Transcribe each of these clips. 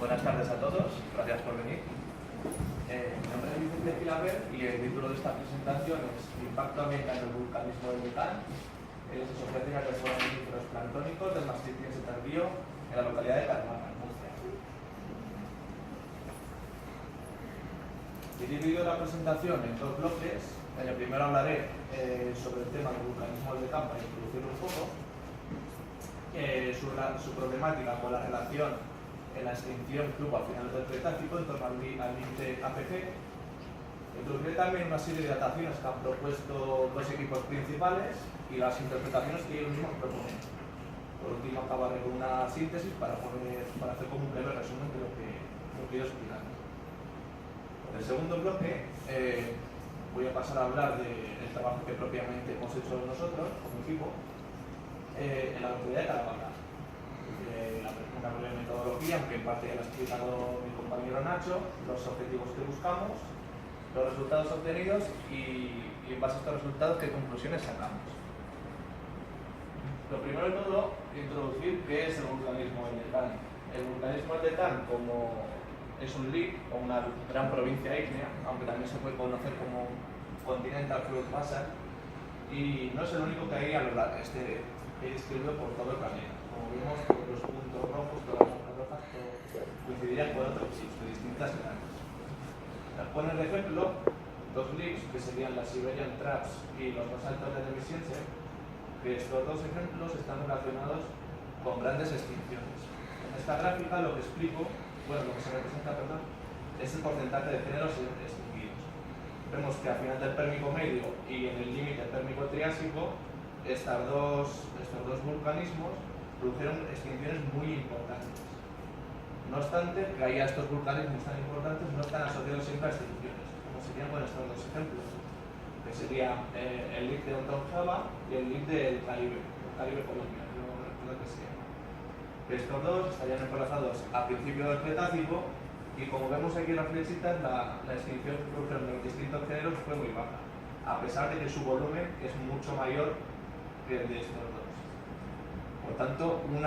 Buenas tardes a todos, gracias por venir. Mi nombre es Vicente Filaber y el título de esta presentación es Impacto ambiental del vulcanismo del Decán en las asociaciones de suministros planctónicos del mastitis tardío en la localidad de Carmarga, Murcia. He dividido la presentación en dos bloques. En el primero hablaré sobre el tema del vulcanismo del Decán para introducirlo un poco, su problemática con la relación en la extinción que hubo a finales del Cretácico en torno al límite APC. Introduciré también una serie de dataciones que han propuesto dos equipos principales y las interpretaciones que ellos mismos proponen. Por último, acabaré con una síntesis para hacer como un breve resumen de lo que he ido explicando. En el segundo bloque voy a pasar a hablar del trabajo que propiamente hemos hecho nosotros como equipo en la localidad de Caravaca. Una breve metodología, aunque en parte ya lo ha explicado mi compañero Nacho, los objetivos que buscamos, los resultados obtenidos y en base a estos resultados qué conclusiones sacamos. Lo primero de todo, introducir qué es el vulcanismo del Decán. El vulcanismo del Decán como es un LIC o una gran provincia ígnea, aunque también se puede conocer como Continental Flood Basin, y no es el único que hay a lo largo distribuido por todo el planeta. Como vemos, los puntos rojos, todas las rojas coincidirían con otros sitios de distintas edades. Ponen de ejemplo dos LICs, que serían la Siberian Traps y los basaltos de Demisiense, que estos dos ejemplos están relacionados con grandes extinciones. En esta gráfica lo que explico, lo que se representa, es el porcentaje de géneros extinguidos. Vemos que al final del Pérmico medio y en el límite Pérmico-Triásico, estos dos vulcanismos produjeron extinciones muy importantes. No obstante, que haya estos vulcanismos tan importantes no están asociados siempre a extinciones, como serían con estos dos ejemplos, que sería el LIC de Ontonjaba y el LIC del Caribe Colombia, no recuerdo que sea. Estos dos estarían emplazados a principio del Cretácico y, como vemos aquí en las flechitas, la extinción que produjeron de los distintos géneros fue muy baja, a pesar de que su volumen es mucho mayor que el de estos dos. Por tanto, un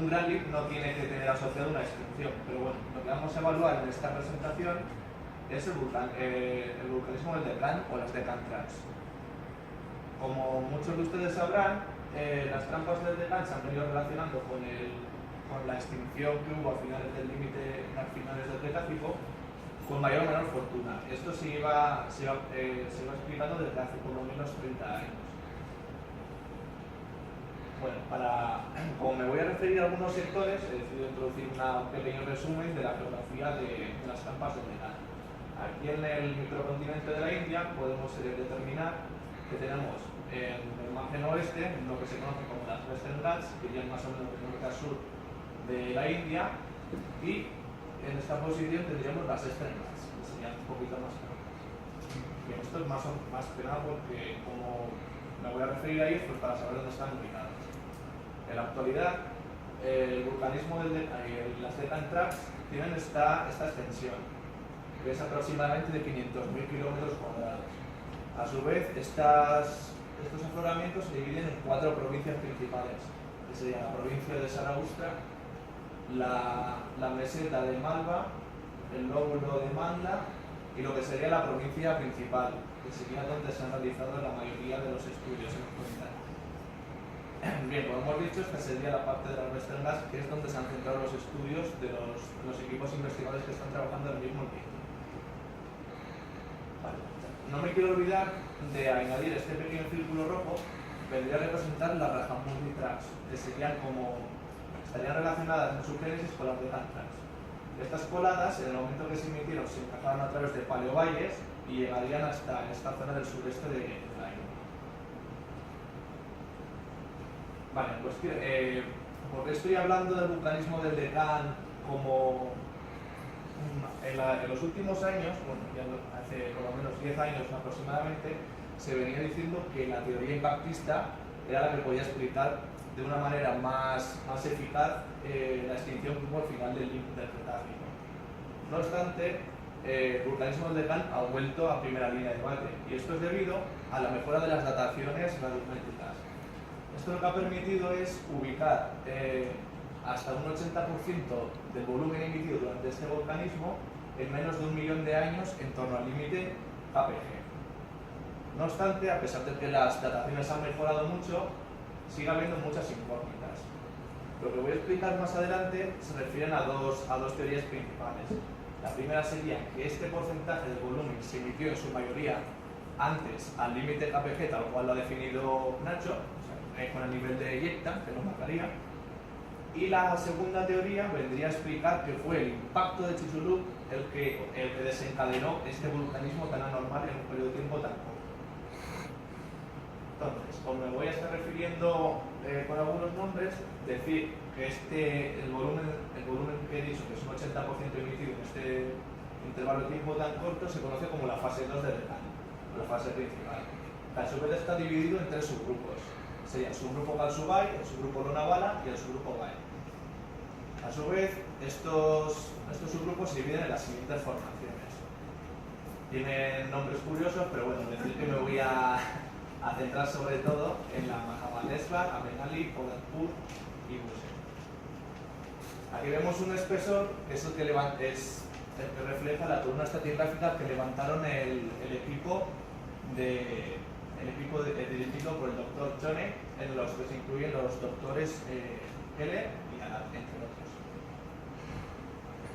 gran LIC no tiene que tener asociado una extinción, pero bueno, lo que vamos a evaluar en esta presentación es el vulcanismo del Decán o las Deccan Traps. Como muchos de ustedes sabrán, las trampas del Decán se han venido relacionando con la extinción que hubo a finales del límite, a finales del Cretácico, con mayor o menor fortuna. Esto se iba explicando desde hace por lo menos 30 años. Bueno, como me voy a referir a algunos sectores, he decidido introducir un pequeño resumen de la geografía de las trampas del Decán. Aquí en el microcontinente de la India podemos determinar que tenemos en el margen oeste lo que se conoce como las Western Ghats, que irían más o menos de norte a sur de la India, y en esta posición tendríamos las Eastern Ghats, que serían un poquito más cortas. Bien, esto es más que nada porque, como me voy a referir a ellos, pues para saber dónde están ubicados. En la actualidad, el vulcanismo del Decán y las Deccan Traps tienen esta extensión, que es aproximadamente de 500.000 kilómetros cuadrados. A su vez, estos afloramientos se dividen en 4 provincias principales, que serían la provincia de Saragustra, la meseta de Malva, el lóbulo de Manda y lo que sería la provincia principal, que sería donde se han realizado la mayoría de los estudios en los comentarios. Bien, como hemos dicho, esta sería la parte de las Western Ghats, que es donde se han centrado los estudios de los equipos investigadores que están trabajando en el mismo tiempo. Vale. No me quiero olvidar de añadir este pequeño círculo rojo, vendría a representar las Rajamundi Traps, que estarían relacionadas en su génesis con las Deccan Traps. Estas coladas, en el momento que se emitieron, se encajaron a través de paleovalles y llegarían hasta esta zona del sureste de la India. Vale, pues ¿por qué estoy hablando del vulcanismo del Decán como en los últimos años, ya hace por lo menos 10 años aproximadamente, se venía diciendo que la teoría impactista era la que podía explicar de una manera más eficaz la extinción que hubo al final del Cretácico. No obstante, el vulcanismo del Decán ha vuelto a primera línea de debate, y esto es debido a la mejora de las dataciones radiométricas. Esto lo que ha permitido es ubicar hasta un 80% del volumen emitido durante este volcanismo en menos de 1 millón de años en torno al límite KPG. No obstante, a pesar de que las dataciones han mejorado mucho, sigue habiendo muchas incógnitas. Lo que voy a explicar más adelante se refieren a dos teorías principales. La primera sería que este porcentaje del volumen se emitió en su mayoría antes al límite KPG, tal cual lo ha definido Nacho, o sea, con el nivel de eyecta, que lo marcaría. Y la segunda teoría vendría a explicar que fue el impacto de Chicxulub el que desencadenó este volcanismo tan anormal en un periodo de tiempo tan corto. Entonces, como me voy a estar refiriendo con algunos nombres, decir que el volumen que he dicho, que es un 80% emitido en este intervalo de tiempo tan corto, se conoce como la fase 2 del decano, la fase principal. A su vez está dividido en 3 subgrupos. Sería el subgrupo Calçobai, el subgrupo Lonavala y el subgrupo Bai. A su vez, estos subgrupos se dividen en las siguientes formaciones. Tienen nombres curiosos, pero bueno, decir que me voy a centrar sobre todo en la Mahabaleshwar, Amenali, Podatpur y Buse. Aquí vemos un espesor que es el que refleja la columna estratigráfica que levantaron el equipo dirigido por el doctor Chone, en los que se incluyen los doctores Heller y Arad, entre otros.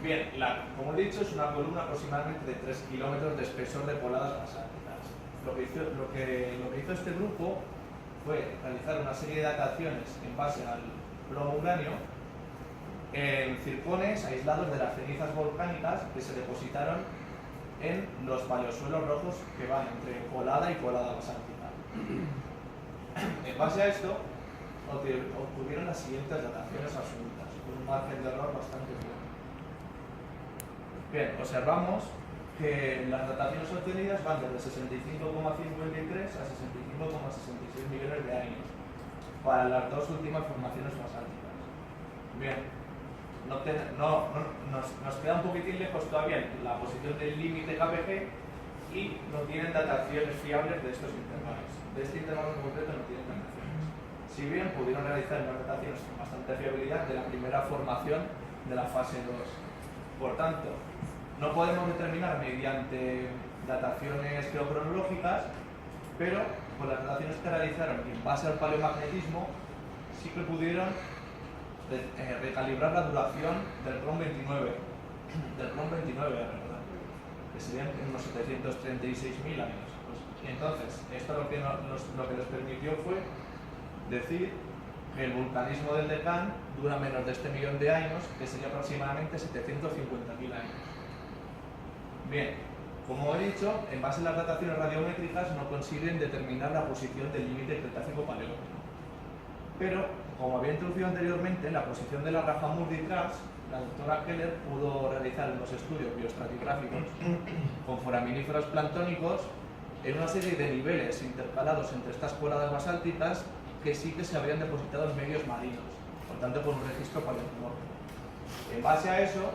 Bien, como he dicho, es una columna aproximadamente de 3 kilómetros de espesor de poladas basálticas. Lo que hizo este grupo fue realizar una serie de dataciones en base al plomo-uranio en circones aislados de las cenizas volcánicas que se depositaron en los paleosuelos rojos que van entre polada y polada basáltica. En base a esto, obtuvieron las siguientes dataciones absolutas, con un margen de error bastante bueno. Bien, observamos que las dataciones obtenidas van desde 65,53 a 65,66 millones de años para las dos últimas formaciones basálticas. Bien, nos queda un poquitín lejos todavía la posición del límite KPG y no tienen dataciones fiables de estos intervalos. De este intervalo en concreto no tienen dataciones. Si bien pudieron realizar unas dataciones con bastante fiabilidad de la primera formación de la fase 2. Por tanto, no podemos determinar mediante dataciones geocronológicas, pero con las dataciones que realizaron en base al paleomagnetismo sí que pudieron recalibrar la duración del PROM 29, que serían unos 736.000 años. Entonces, esto lo que les permitió fue decir que el vulcanismo del Deccan dura menos de este millón de años, que sería aproximadamente 750.000 años. Bien, como he dicho, en base a las dataciones radiométricas no consiguen determinar la posición del límite Cretácico-Paleógeno. Pero, como había introducido anteriormente, la posición de la Rahamurdi-Traps, la doctora Keller pudo realizar unos estudios bioestratigráficos con foraminíferos planctónicos en una serie de niveles intercalados entre estas poladas basálticas que sí que se habían depositado en medios marinos, por tanto por un registro paleontológico. En base a eso,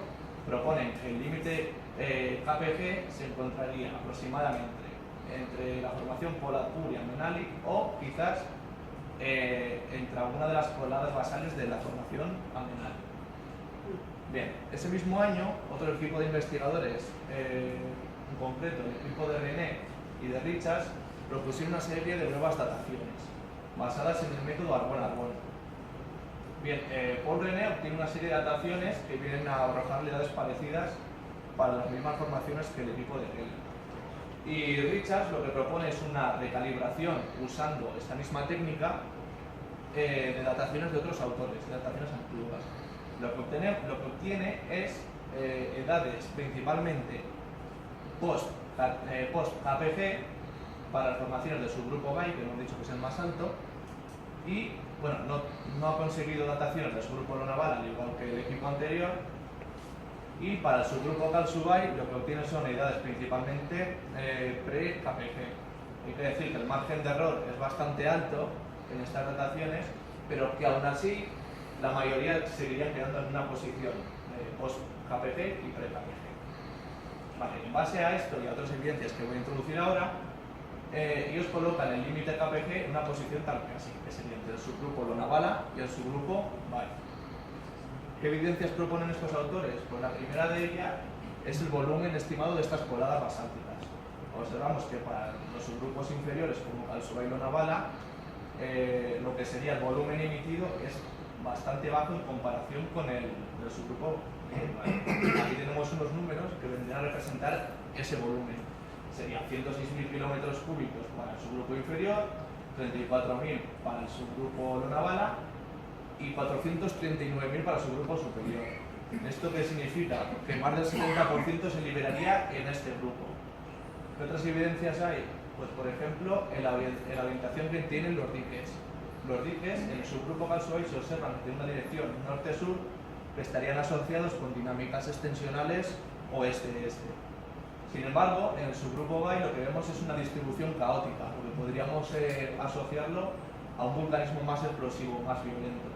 proponen que el límite KPG se encontraría aproximadamente entre la formación Podatpur y Amenali o quizás entre alguna de las poladas basales de la formación Amenali. Bien, ese mismo año, otro equipo de investigadores, en concreto el equipo de René y de Richards, propusieron una serie de nuevas dataciones basadas en el método Arbón-Arbón. Bien, Paul René obtiene una serie de dataciones que vienen a arrojar edades parecidas para las mismas formaciones que el equipo de Keller. Y Richards lo que propone es una recalibración usando esta misma técnica de dataciones de otros autores, de dataciones antiguas. Lo que obtiene es edades principalmente post-KPG para las formaciones del subgrupo Bai, que hemos dicho que es el más alto, y bueno, no ha conseguido dataciones del subgrupo Lonavala, al igual que el equipo anterior, y para el subgrupo Calçobai lo que obtiene son edades principalmente pre-KPG. Hay que decir que el margen de error es bastante alto en estas dataciones, pero que aún así la mayoría seguirían quedando en una posición post-KPG y pre-KPG. Vale, en base a esto y a otras evidencias que voy a introducir ahora, ellos colocan el límite KPG en una posición tal que así, que sería entre el subgrupo Lonavala y el subgrupo Bai. ¿Qué evidencias proponen estos autores? Pues la primera de ellas es el volumen estimado de estas coladas basálticas. Observamos que para los subgrupos inferiores, como Calzuay y Lonavala, lo que sería el volumen emitido es bastante bajo en comparación con el subgrupo. Aquí tenemos unos números que vendrían a representar ese volumen. Serían 106.000 kilómetros cúbicos para el subgrupo inferior, 34.000 para el subgrupo Lonavala y 439.000 para el subgrupo superior. ¿Esto qué significa? Que más del 70% se liberaría en este grupo. ¿Qué otras evidencias hay? Pues por ejemplo, en la orientación que tienen los diques. Los diques en el subgrupo Calzuay se observan de una dirección norte-sur que estarían asociados con dinámicas extensionales oeste-este. Sin embargo, en el subgrupo Bay lo que vemos es una distribución caótica, porque podríamos asociarlo a un vulcanismo más explosivo, más violento.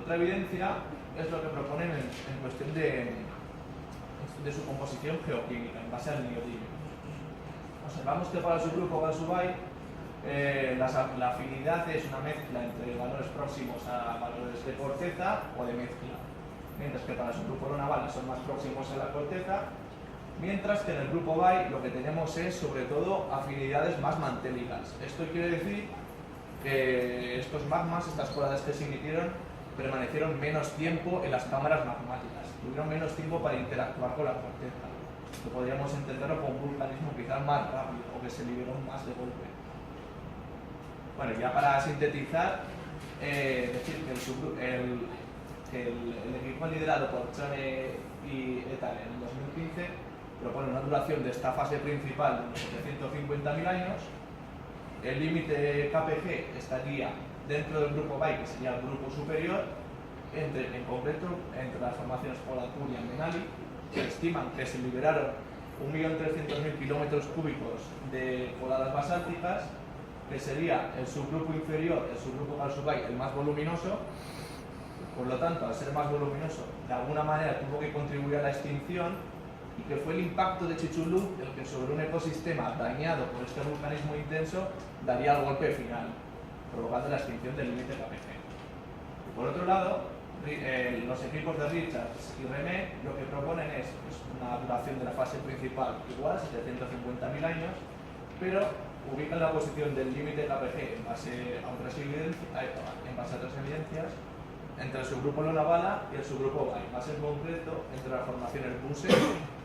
Otra evidencia es lo que proponen en cuestión de su composición geoquímica, en base al neodimio. Observamos que para el subgrupo Calzuay la afinidad es una mezcla entre valores próximos a valores de corteza o de mezcla, mientras que para el subgrupo Lonavala son más próximos a la corteza, mientras que en el grupo Bay lo que tenemos es sobre todo afinidades más mantélicas. Esto quiere decir que estos magmas, estas coladas que se emitieron, permanecieron menos tiempo en las cámaras magmáticas, tuvieron menos tiempo para interactuar con la corteza. Lo podríamos entenderlo como un vulcanismo quizás más rápido o que se liberó más de golpe. Bueno, ya para sintetizar, decir que el equipo liderado por Chone y et al. en 2015 propone una duración de esta fase principal de unos 750.000 años. El límite KPG estaría dentro del grupo Bay, que sería el grupo superior, en concreto entre las formaciones Polaturia y Menali, que estiman que se liberaron 1.300.000 kilómetros cúbicos de coladas basálticas, que sería el subgrupo inferior, el subgrupo Calzuay, el más voluminoso. Por lo tanto, al ser más voluminoso, de alguna manera tuvo que contribuir a la extinción, y que fue el impacto de Chicxulub el que sobre un ecosistema dañado por este vulcanismo intenso daría el golpe final, provocando la extinción del límite KPG. Y por otro lado, los equipos de Richards y René lo que proponen es una duración de la fase principal igual, 750.000 años, pero ubican la posición del límite KPG en base a otras evidencias entre el subgrupo Lonavala y el subgrupo Bay, más en concreto entre las formaciones Buse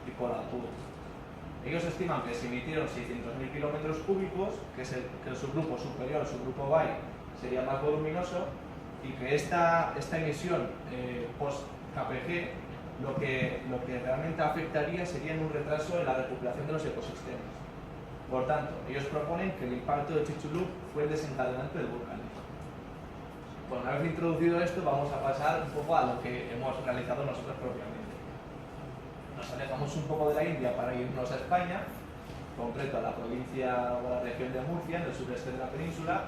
y Polaturia. Ellos estiman que se emitieron 600.000 kilómetros cúbicos, que el subgrupo superior, el subgrupo Bay, sería más voluminoso, y que esta emisión post-KPG lo que realmente afectaría sería en un retraso en la recuperación de los ecosistemas. Por tanto, ellos proponen que el impacto de Chicxulub fue el desencadenante del vulcanismo. Bueno, una vez introducido esto, vamos a pasar un poco a lo que hemos realizado nosotros propiamente. Nos alejamos un poco de la India para irnos a España, en concreto a la provincia o a la región de Murcia, en el sureste de la península,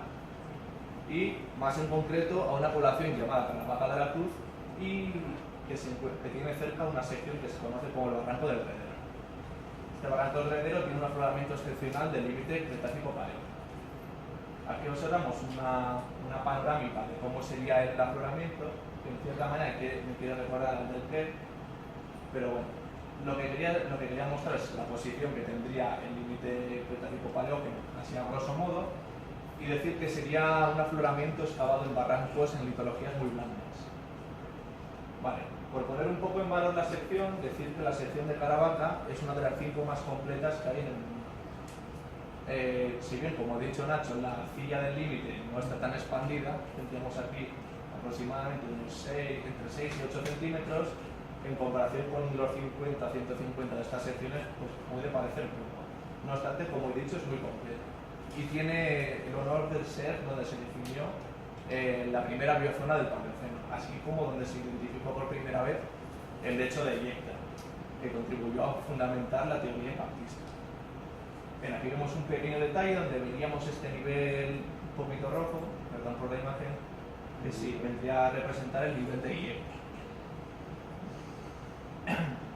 y más en concreto a una población llamada Caravaca de la Cruz y que tiene cerca una sección que se conoce como el Barranco del Redero. Este Barranco del Redero tiene un afloramiento excepcional del límite Cretácico-Paleo. Aquí observamos una panorámica de cómo sería el afloramiento, que en cierta manera me quiere recordar al del Quer, pero bueno, lo que quería mostrar es la posición que tendría el límite Cretácico-Paleo, así a grosso modo, y decir que sería un afloramiento excavado en barrancos en litologías muy blandas. Vale, por poner un poco en valor la sección, decir que la sección de Caravaca es una de las 5 más completas que hay en el mundo. Si bien, como ha dicho Nacho, la arcilla del límite no está tan expandida, tendríamos aquí aproximadamente entre 6 y 8 centímetros, en comparación con los 50 a 150 de estas secciones, pues puede parecer poco. No obstante, como he dicho, es muy completa. Y tiene el honor de ser donde se definió la primera biozona del Paleoceno, así como donde se identificó por primera vez el lecho de Eyecta, que contribuyó a fundamentar la teoría impactista. Bien, aquí vemos un pequeño detalle donde veríamos este nivel un poquito rojo, perdón por la imagen, que sí vendría a representar el nivel de Eyecta.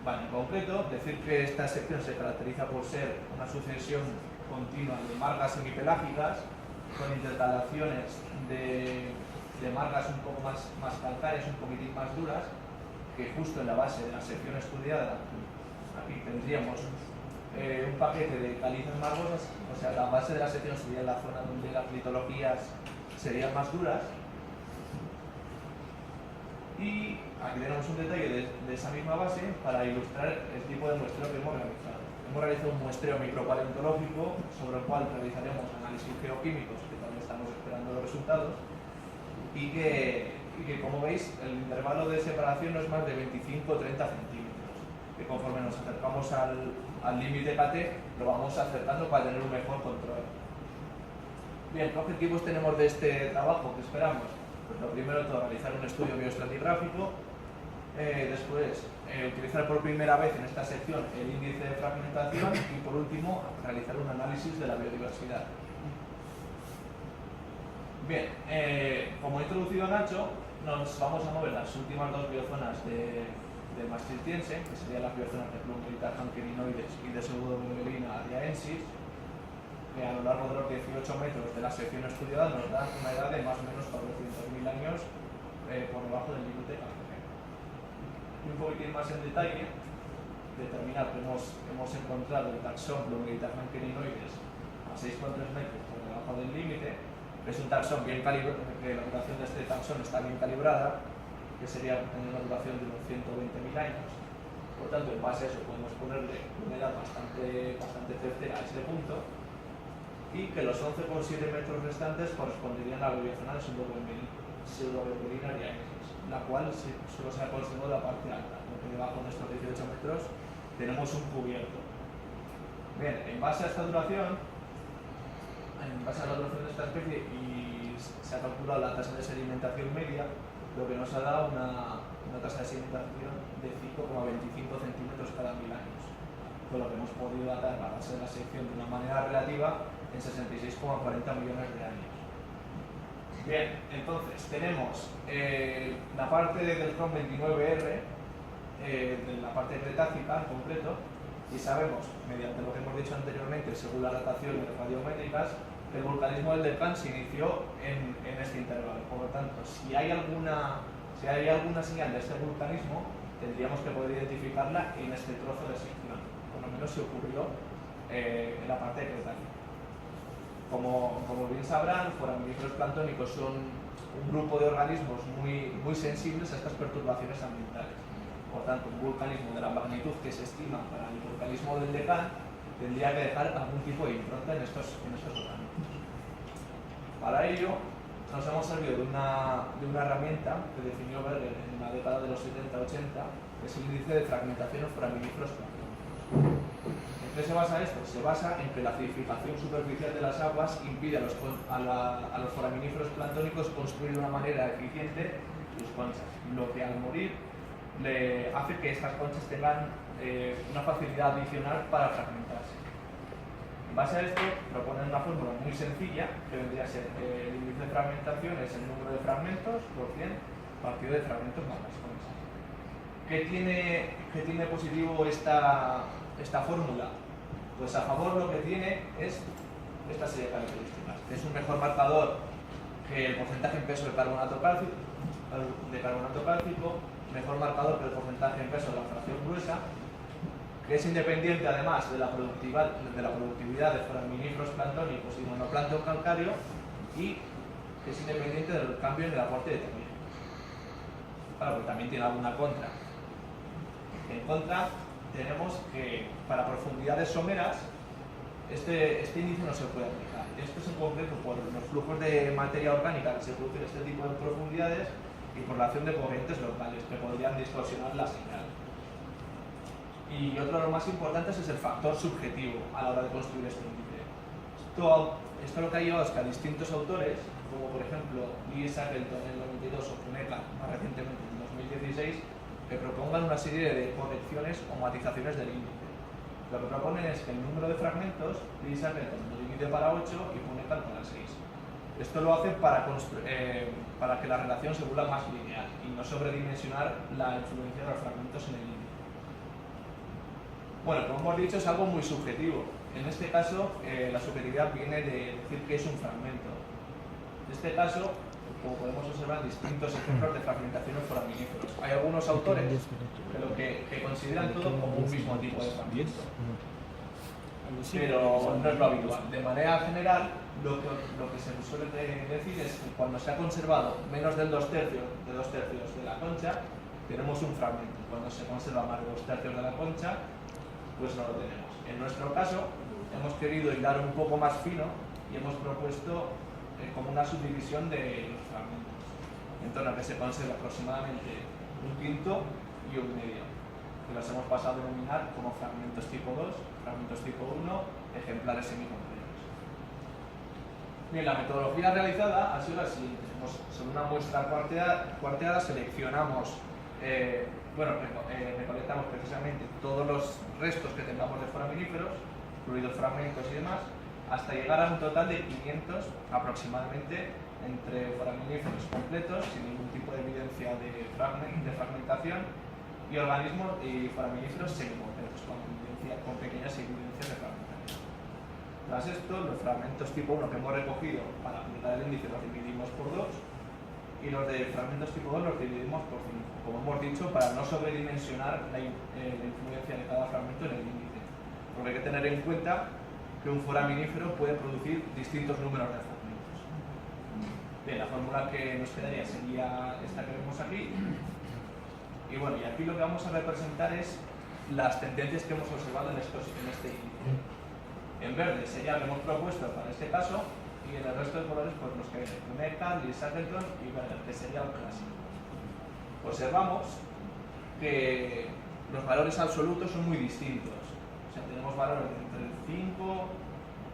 Vale, en concreto, decir que esta sección se caracteriza por ser una sucesión continua de margas semipelágicas con intercalaciones de de margas un poco más calcáreas, un poquitín más duras, que justo en la base de la sección estudiada, aquí tendríamos un paquete de calizas margosas, o sea, la base de la sección sería la zona donde las litologías serían más duras. Y aquí tenemos un detalle de esa misma base para ilustrar el tipo de muestreo que hemos realizado. Hemos realizado un muestreo micropaleontológico sobre el cual realizaremos análisis geoquímicos, que todavía estamos esperando los resultados, y que como veis el intervalo de separación no es más de 25 o 30 centímetros, que conforme nos acercamos al límite KT lo vamos acercando para tener un mejor control. Bien, ¿qué objetivos tenemos de este trabajo? ¿Qué esperamos? Pues lo primero de todo, realizar un estudio bioestratigráfico, después utilizar por primera vez en esta sección el índice de fragmentación y por último realizar un análisis de la biodiversidad. Bien, como he introducido Nacho, nos vamos a mover las últimas dos biozonas de Maastrichtiense, que serían las biozonas de Plumeritas hankerinoides y de Pseudobemelina ariaensis, que a lo largo de los 18 metros de la sección estudiada nos dan una edad de más o menos 400.000 años por debajo del límite KT. Y un poquitín más en detalle, determinar que hemos encontrado el taxón Plumeritas hankerinoides a 6,3 metros por debajo del límite. Es un taxón bien calibrado, que la duración de este taxón está bien calibrada, que sería tener una duración de unos 120.000 años. Por tanto, en base a eso podemos ponerle una edad bastante certera a este punto, y que los 11,7 metros restantes corresponderían a la biozona de Pseudobemelina ariaensis, la cual solo se ha conservado la parte alta, porque debajo de estos 18 metros tenemos un cubierto. Bien, en base a esta duración, en base a la duración de esta especie, y se ha calculado la tasa de sedimentación media, lo que nos ha dado una tasa de sedimentación de 5,25 centímetros cada 1000 años, con lo que hemos podido datar la base de la sección de una manera relativa en 66,40 millones de años. Bien, entonces tenemos la parte del CROM 29R, de la parte cretácica en concreto, y sabemos, mediante lo que hemos dicho anteriormente, según las dataciones radiométricas, que el vulcanismo del Delcán se inició en este intervalo. Por lo tanto, si hay alguna señal de este vulcanismo, tendríamos que poder identificarla en este trozo de sección. Por lo menos se ocurrió en la parte cretácica. Como bien sabrán, foraminíferos planctónicos son un grupo de organismos muy sensibles a estas perturbaciones ambientales. Por tanto, un vulcanismo de la magnitud que se estima para el vulcanismo del Deccan tendría que dejar algún tipo de impronta en estos organismos. Para ello, nos hemos servido de una herramienta que definió Berger en la década de los 70-80, que es el índice de fragmentación de foraminíferos planctónicos. ¿En qué se basa esto? Se basa en que la acidificación superficial de las aguas impide a los foraminíferos planctónicos construir de una manera eficiente sus conchas, lo que al morir le hace que estas conchas tengan una facilidad adicional para fragmentarse. En base a esto, proponen una fórmula muy sencilla, que vendría a ser el índice de fragmentación es el número de fragmentos por 100 partido de fragmentos más las conchas. ¿Qué tiene positivo esta fórmula? Pues a favor lo que tiene es esta serie de características. Es un mejor marcador que el porcentaje en peso de carbonato cálcico, mejor marcador que el porcentaje en peso de la fracción gruesa, que es independiente además de la productividad de foraminíferos planctónicos y monoplancton calcáreo, y que es independiente del cambio en el aporte de termina. Claro, que también tiene alguna contra. En contra, tenemos que para profundidades someras este índice no se puede aplicar. Esto es en concreto por los flujos de materia orgánica que se producen en este tipo de profundidades y por la acción de corrientes locales que podrían distorsionar la señal. Y otro de los más importantes es el factor subjetivo a la hora de construir este índice. Esto lo que ha llevado es que a distintos autores, como por ejemplo Lee Shackleton en el 92 o Funeca más recientemente en 2016, que propongan una serie de correcciones o matizaciones del índice. Lo que proponen es que el número de fragmentos, Lee Shackleton lo limite para 8 y Funeca para 6. Esto lo hace para que la relación se vuelva más lineal y no sobredimensionar la influencia de los fragmentos en el índice. Bueno, como hemos dicho, es algo muy subjetivo. En este caso, la subjetividad viene de decir que es un fragmento. En este caso, como podemos observar, distintos ejemplos de fragmentación en foraminíferos. Hay algunos autores que consideran todo como un mismo tipo de fragmento, pero no es lo habitual. De manera general, lo que se suele decir es que cuando se ha conservado menos del 2/3 de la concha, tenemos un fragmento. Cuando se conserva más de 2/3 de la concha, pues no lo tenemos. En nuestro caso, hemos querido hilar un poco más fino y hemos propuesto como una subdivisión de los fragmentos, en torno a que se conserva aproximadamente 1/5 y 1/2, que los hemos pasado a denominar como fragmentos tipo 2, fragmentos tipo 1, ejemplares semicompletos. Bien, la metodología realizada ha sido la siguiente. Sobre una muestra cuarteada seleccionamos, recolectamos precisamente todos los restos que tengamos de foraminíferos, incluidos fragmentos y demás, hasta llegar a un total de 500 aproximadamente entre foraminíferos completos, sin ningún tipo de evidencia de fragmentación, y organismos y foraminíferos semicompletos, con pequeñas evidencias de fragmentación. Tras esto, los fragmentos tipo 1 que hemos recogido para aplicar el índice los dividimos por 2, y los de fragmentos tipo 2 los dividimos por 5, como hemos dicho, para no sobredimensionar la influencia de cada fragmento en el índice, porque hay que tener en cuenta que un foraminífero puede producir distintos números de fragmentos. Bien, la fórmula que nos quedaría sería esta que vemos aquí. Y bueno, y aquí lo que vamos a representar es las tendencias que hemos observado en este índice. En verde sería lo que hemos propuesto para este caso, y en el resto de colores pues nos quedan Metcalf, Lee Shackleton y Berger, que sería el clásico. Observamos que los valores absolutos son muy distintos. O sea, tenemos valores entre el 5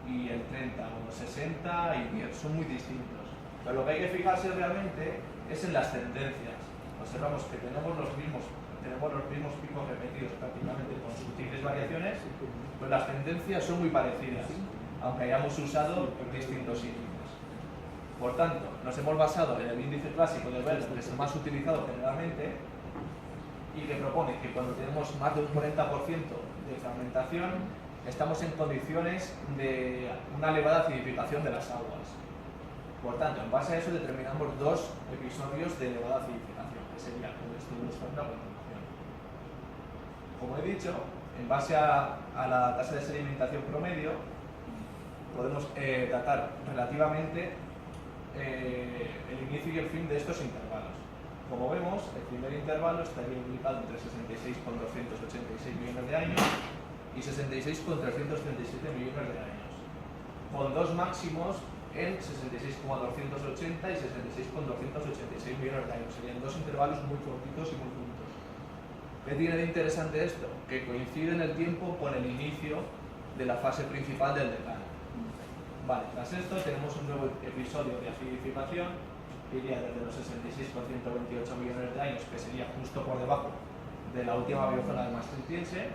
y el 30, o 60 y 10, son muy distintos. Pero lo que hay que fijarse realmente es en las tendencias. Observamos que tenemos los mismos picos repetidos prácticamente con sutiles variaciones, pues las tendencias son muy parecidas, aunque hayamos usado distintos índices. Por tanto, nos hemos basado en el índice clásico de Berger, que es el más utilizado generalmente, y que propone que cuando tenemos más de un 40% de fragmentación, estamos en condiciones de una elevada acidificación de las aguas. Por tanto, en base a eso determinamos dos episodios de elevada acidificación, que sería el estudio de la concentración. Como he dicho, en base a la tasa de sedimentación promedio, podemos datar relativamente el inicio y el fin de estos intervalos. Como vemos, el primer intervalo estaría ubicado entre 66,286 millones de años y 66,337 millones de años, con dos máximos en 66,280 y 66,286 millones de años. Serían dos intervalos muy cortitos y muy juntos. ¿Qué tiene de interesante esto? Que coincide en el tiempo con el inicio de la fase principal del decano. Vale, tras esto tenemos un nuevo episodio de acidificación, que iría desde los 66,128 millones de años, que sería justo por debajo de la última biozona de Maastrichtiense,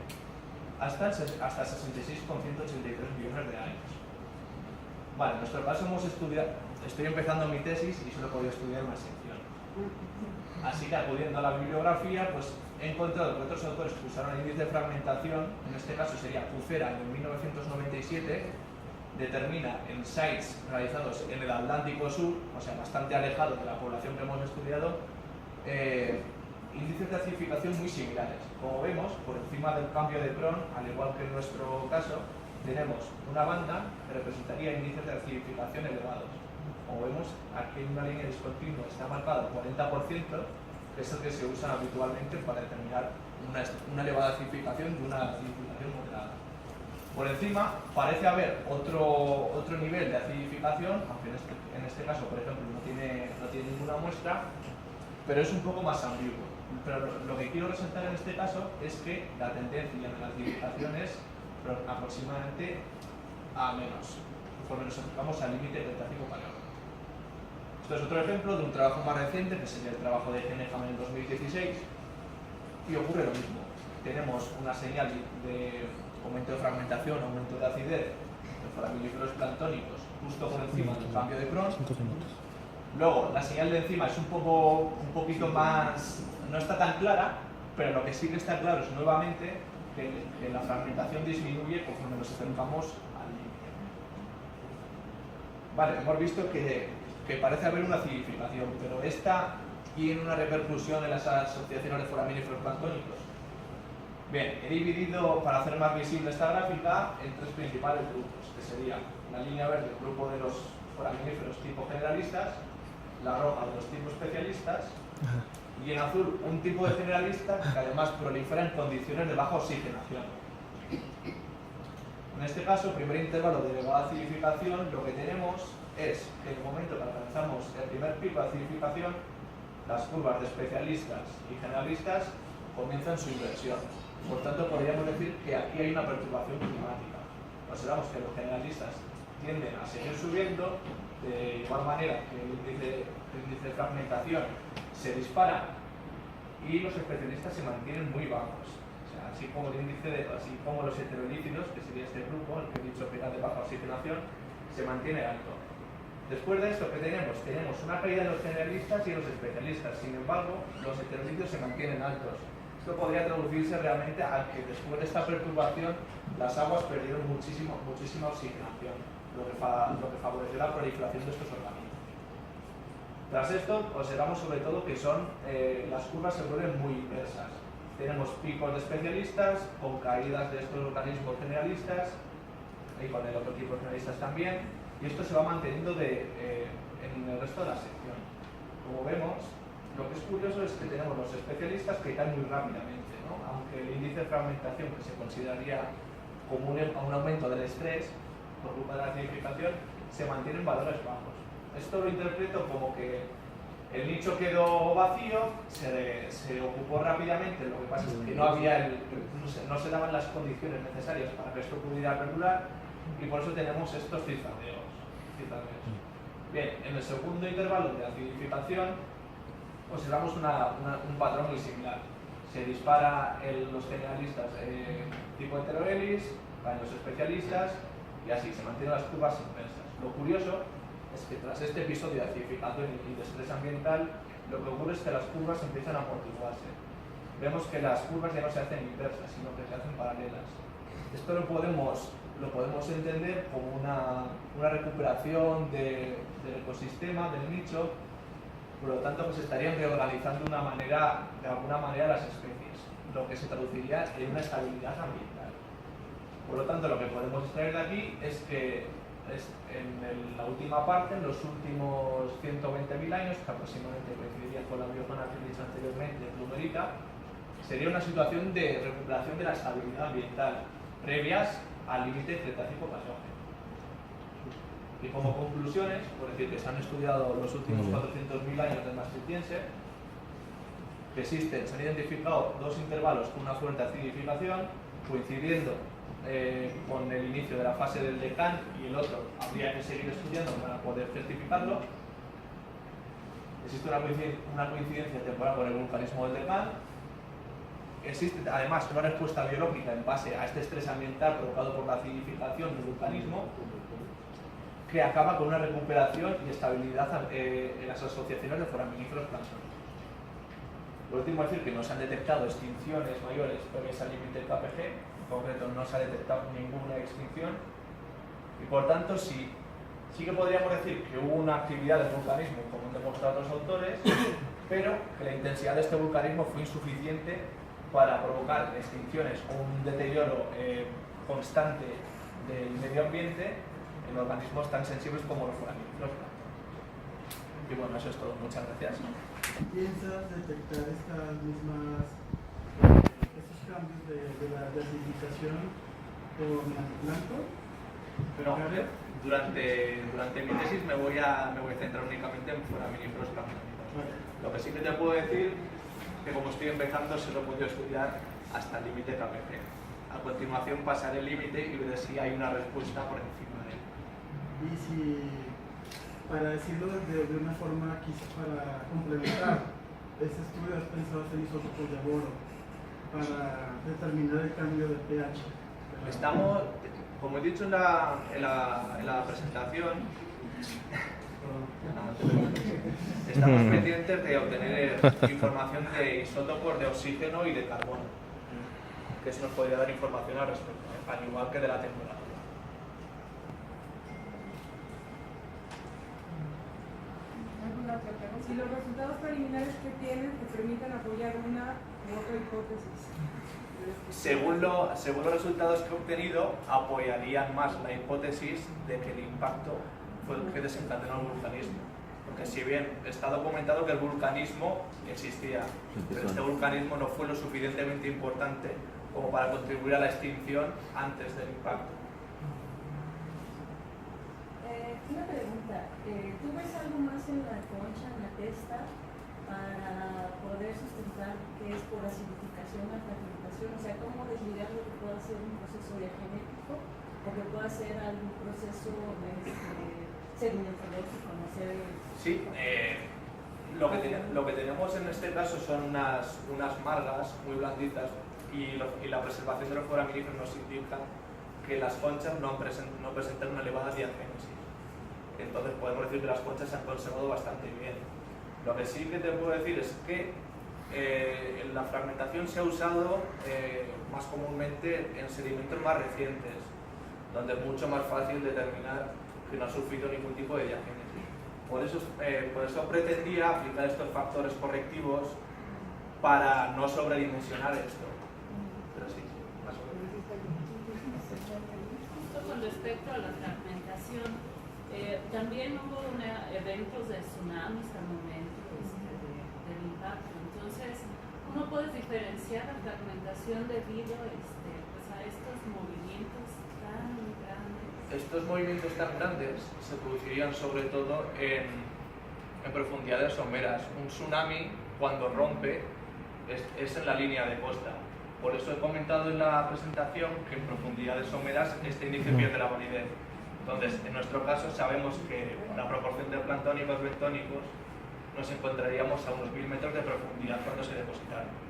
hasta 66,183 millones de años. Vale, en nuestro caso hemos estudiado, estoy empezando mi tesis y solo he podido estudiar una sección. Así que acudiendo a la bibliografía, pues he encontrado que otros autores que usaron el índice de fragmentación, en este caso sería Kucera en 1997, determina en sites realizados en el Atlántico Sur, o sea, bastante alejado de la población que hemos estudiado, índices de acidificación muy similares. Como vemos, por encima del cambio de Cron, al igual que en nuestro caso, tenemos una banda que representaría índices de acidificación elevados. Como vemos, aquí en una línea discontinua está marcado el 40%, que es el que se usa habitualmente para determinar una elevada acidificación y una acidificación moderada. Por encima parece haber otro nivel de acidificación, aunque en este caso, por ejemplo, no tiene ninguna muestra, pero es un poco más ambiguo. Pero lo que quiero resaltar en este caso es que la tendencia de la acidificación es aproximadamente a menos, conforme nos acercamos al límite del Cretácico Paleolítico. Esto es otro ejemplo de un trabajo más reciente, que sería el trabajo de Geneham en 2016, y ocurre lo mismo. Tenemos una señal de aumento de fragmentación, aumento de acidez de foraminíferos planctónicos justo por encima del cambio de Cron. Luego, la señal de encima es un poquito más, no está tan clara, pero lo que sí que está claro es nuevamente que la fragmentación disminuye conforme nos acercamos al límite. Vale, hemos visto que que parece haber una acidificación, pero esta tiene una repercusión en las asociaciones de foraminíferos planctónicos. Bien, he dividido, para hacer más visible esta gráfica, en tres principales grupos, que sería la línea verde, el grupo de los foraminíferos tipo generalistas, la roja de los tipos especialistas, y en azul un tipo de generalistas que además prolifera en condiciones de baja oxigenación. En este caso, primer intervalo de elevada acidificación, lo que tenemos es que en el momento que alcanzamos el primer pico de acidificación, las curvas de especialistas y generalistas comienzan su inversión. Por tanto, podríamos decir que aquí hay una perturbación climática. Observamos que los generalistas tienden a seguir subiendo, de igual manera que el índice de fragmentación se dispara y los especialistas se mantienen muy bajos. O sea, así como los heterolípidos, que sería este grupo, el que he dicho que era de baja oxigenación, se mantiene alto. Después de esto, ¿qué tenemos? Tenemos una caída de los generalistas y de los especialistas. Sin embargo, los heterolípidos se mantienen altos. Esto podría traducirse realmente a que después de esta perturbación las aguas perdieron muchísima oxigenación, lo que favoreció la proliferación de estos organismos. Tras esto, observamos sobre todo que las curvas se vuelven muy inversas. Tenemos picos de especialistas con caídas de estos organismos generalistas y con el otro tipo de generalistas también. Y esto se va manteniendo en el resto de la sección. Como vemos, lo que es curioso es que tenemos los especialistas que caen muy rápidamente, ¿no? Aunque el índice de fragmentación, que se consideraría como un aumento del estrés por culpa de la acidificación, se mantiene en valores bajos. Esto lo interpreto como que el nicho quedó vacío, se ocupó rápidamente, lo que pasa es que no se daban las condiciones necesarias para que esto pudiera perdurar y por eso tenemos estos cizalleos. Bien, en el segundo intervalo de acidificación observamos un patrón muy similar. Se dispara los generalistas tipo heterohelis, caen los especialistas y así se mantienen las curvas inversas. Lo curioso es que tras este episodio de acidificación y de estrés ambiental, lo que ocurre es que las curvas empiezan a amortiguarse. Vemos que las curvas ya no se hacen inversas, sino que se hacen paralelas. Esto lo podemos entender como una recuperación del ecosistema, del nicho, por lo tanto se estarían reorganizando de alguna manera las especies, lo que se traduciría en una estabilidad ambiental. Por lo tanto, lo que podemos extraer de aquí es que en la última parte, en los últimos 120.000 años, que aproximadamente coincidiría con la biosfera que he dicho anteriormente, plumerica, sería una situación de recuperación de la estabilidad ambiental previas al límite Cretácico-Paleógeno. Y como conclusiones, por decir que se han estudiado los últimos 400.000 años del Maastrichtiense, que se han identificado dos intervalos con una fuerte acidificación, coincidiendo con el inicio de la fase del Deccan, y el otro habría que seguir estudiando para poder certificarlo. Existe una coincidencia temporal con el vulcanismo del Deccan. Existe además una respuesta biológica en base a este estrés ambiental provocado por la acidificación del vulcanismo, que acaba con una recuperación y estabilidad en las asociaciones de foraminíferos planctónicos. Por último, decir que no se han detectado extinciones mayores previas al límite del KPG, en concreto no se ha detectado ninguna extinción, y por tanto sí que podríamos decir que hubo una actividad del vulcanismo, como han demostrado los autores, pero que la intensidad de este vulcanismo fue insuficiente para provocar extinciones o un deterioro constante del medio ambiente en organismos tan sensibles como los foraminíferos. Y bueno, eso es todo. Muchas gracias. ¿Piensas detectar estos cambios de la acidificación con el blanco? Pero durante mi tesis me voy a centrar únicamente en foraminíferos planctónicos. Vale. Lo que sí que te puedo decir que como estoy empezando se lo he podido estudiar hasta el límite KPG. A continuación pasaré el límite y veré si hay una respuesta por encima de él. Y si, para decirlo de una forma, quizás para complementar este estudio, has pensado hacer isótopos de boro para determinar el cambio de pH. Estamos, como he dicho en la presentación, estamos pendientes de obtener información de isótopos de oxígeno y de carbono, que eso nos podría dar información al respecto, al igual que de la temperatura. otra pregunta. Si los resultados preliminares que tienen te permiten apoyar una u otra hipótesis. Según los resultados que he obtenido, apoyarían más la hipótesis de que el impacto fue el que desencadenó el vulcanismo. Porque si bien está documentado que el vulcanismo existía, pero este vulcanismo no fue lo suficientemente importante como para contribuir a la extinción antes del impacto. Una pregunta, ¿tú ves algo más en la concha, en la testa, para poder sustentar que es por acidificación a fragmentación? O sea, ¿cómo desligar lo que pueda ser un proceso diagenético o que pueda ser algún proceso sedimentológico, no sé? Sí, lo que tenemos en este caso son unas margas muy blanditas y la preservación de los foraminíferos nos indica que las conchas no presentan una elevada diagénesis. Entonces podemos decir que las conchas se han conservado bastante bien. Lo que sí que te puedo decir es que la fragmentación se ha usado más comúnmente en sedimentos más recientes, donde es mucho más fácil determinar que no ha sufrido ningún tipo de diagénesis. Por eso pretendía aplicar estos factores correctivos para no sobredimensionar esto. Pero sí, más o menos. Justo con respecto a la fragmentación, también hubo eventos de tsunamis al momento del impacto. Entonces, ¿cómo puedes diferenciar la fragmentación debido pues a estos movimientos tan grandes? Estos movimientos tan grandes se producirían sobre todo en profundidades someras. Un tsunami, cuando rompe, es en la línea de costa. Por eso he comentado en la presentación que en profundidades someras este índice pierde la validez. Entonces, en nuestro caso sabemos que la proporción de planctónicos bentónicos nos encontraríamos a unos 1000 metros de profundidad cuando se depositaron.